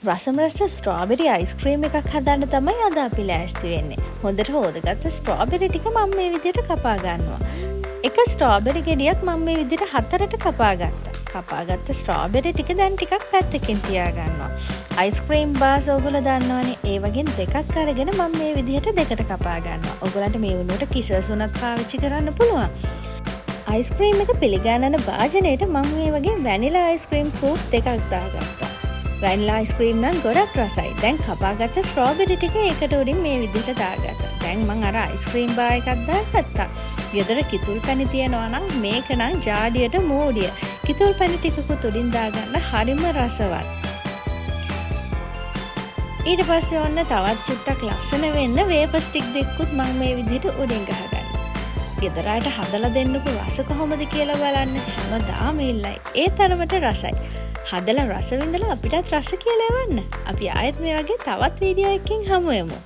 රසමරස strawberry ice cream එකක් හදන්න තමයි අද අපි ලෑස්ති වෙන්නේ. හොඳට හොදගත්ත ස්ට්‍රෝබෙරි ටික මම මේ විදිහට කපා ගන්නවා. එක ස්ට්‍රෝබෙරි ගෙඩියක් මම මේ විදිහට 4ට කපා ගත්තා. කපාගත්ත ස්ට්‍රෝබෙරි ටික දැන් ටිකක් පැත්තකින් තියා ගන්නවා. අයිස්ක්‍රීම් බාස් ඔයගොල්ලෝ දන්නවනේ. ඒ වගේ දෙකක් අරගෙන මම මේ විදිහට දෙකට කපා ගන්නවා. ඔයගොල්ලන්ට මේ වුණොට කිසස් උනත් පාවිච්චි කරන්න පුළුවන්. අයිස්ක්‍රීම් එක පිළිගන්නන භාජනයට මම මේ වගේ වැනිලා අයිස්ක්‍රීම් ස්කූප් දෙකක් දාගත්තා. වැනිලා අයිස්ක්‍රීම් නම් ගොඩක් රසයි. දැන් කපාගත්ත ස්ට්‍රෝබෙරි ටික ඒකට උඩින් මේ විදිහට දාගත්තා. දැන් මම අර අයිස්ක්‍රීම් බාර් එකක් දාගත්තා. ගෙදර කිතුල් පැණි තියනවා නම් මේක නම් ජාඩියට මෝඩිය. කිතුල් පැණි ටිකකුත් උඩින් දාගන්න හරිම රසවත්. ඊට පස්සේ ඔන්න තවත් චුට්ටක් ලස්සන වෙන්න වේපර් ස්ටික් දෙකකුත් මම මේ විදිහට උඩින් ගහගන්නවා. ගෙදරට හදලා දෙන්නකෝ රස කොහොමද කියලා බලන්න. හැමදාම ඉල්ලයි. ඒ තරමට රසයි. හදලා රස විඳලා අපිටත් රස කියලා එවන්න. අපි ආයෙත් මේ වගේ තවත් වීඩියෝ එකකින් හමු වෙමු.